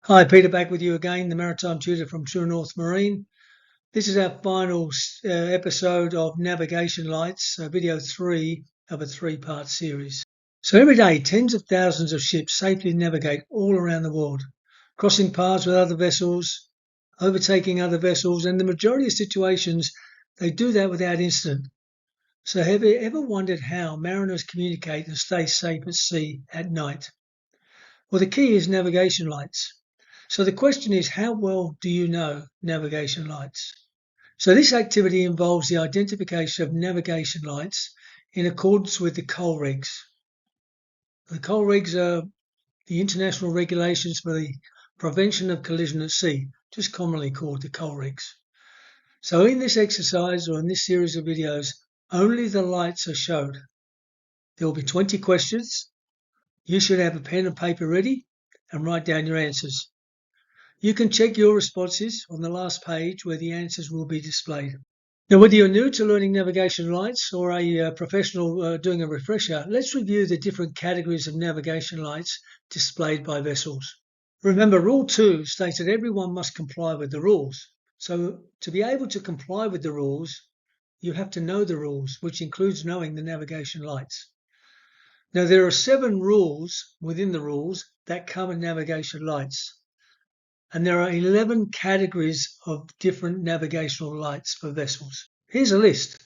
Hi, Peter, back with you again, the Maritime Tutor from True North Marine. This is our final episode of Navigation Lights, video 3 of a 3-part series. So every day, tens of thousands of ships safely navigate all around the world, crossing paths with other vessels, overtaking other vessels, and the majority of situations, they do that without incident. So have you ever wondered how mariners communicate and stay safe at sea at night? Well, the key is navigation lights. So the question is, how well do you know navigation lights? So this activity involves the identification of navigation lights in accordance with the Colregs. The Colregs are the international regulations for the prevention of collision at sea, just commonly called the Colregs. So in this exercise or in this series of videos, only the lights are showed. There will be 20 questions. You should have a pen and paper ready and write down your answers. You can check your responses on the last page where the answers will be displayed. Now, whether you're new to learning navigation lights or a professional doing a refresher, let's review the different categories of navigation lights displayed by vessels. Remember, Rule 2 states that everyone must comply with the rules. So to be able to comply with the rules, you have to know the rules, which includes knowing the navigation lights. Now, there are 7 rules within the rules that cover navigation lights. And there are 11 categories of different navigational lights for vessels. Here's a list.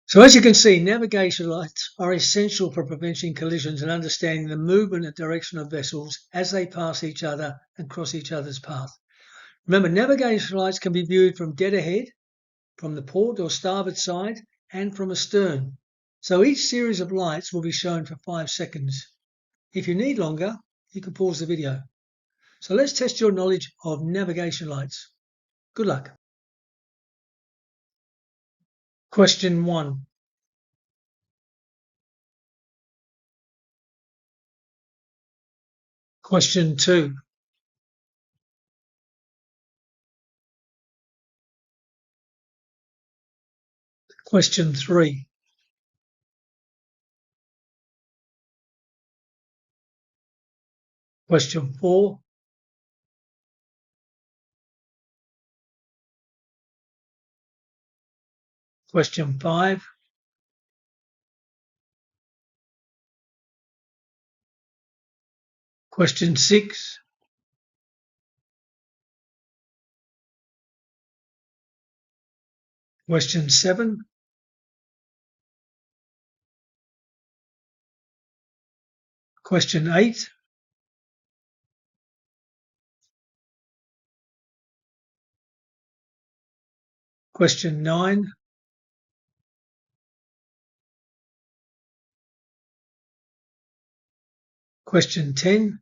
So as you can see, navigation lights are essential for preventing collisions and understanding the movement and direction of vessels as they pass each other and cross each other's path. Remember, navigation lights can be viewed from dead ahead, from the port or starboard side, and from astern. So each series of lights will be shown for 5 seconds. If you need longer, you can pause the video. So let's test your knowledge of navigation lights. Good luck. Question 1. Question 2. Question 3. Question 4. Question 5. Question 6. Question 7. Question 8. Question 9. Question 10.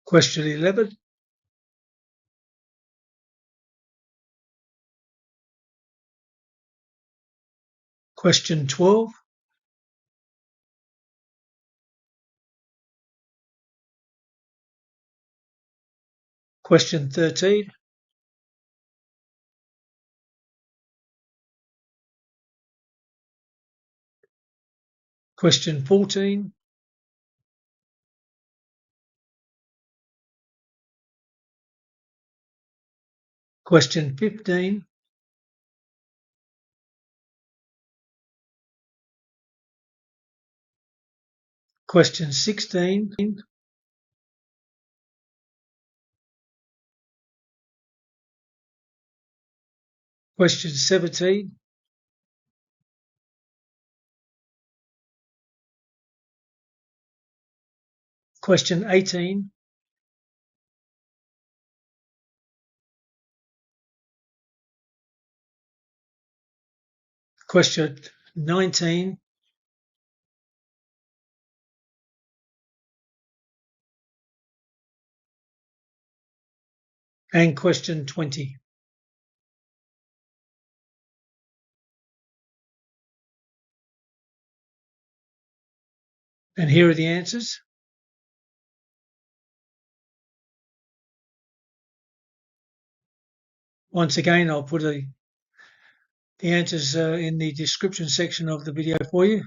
Question 11. Question 12. Question 13. Question 14. Question 15. Question 16. Question 17. Question 18. Question 19. And question 20. And here are the answers. Once again, I'll put the answers in the description section of the video for you.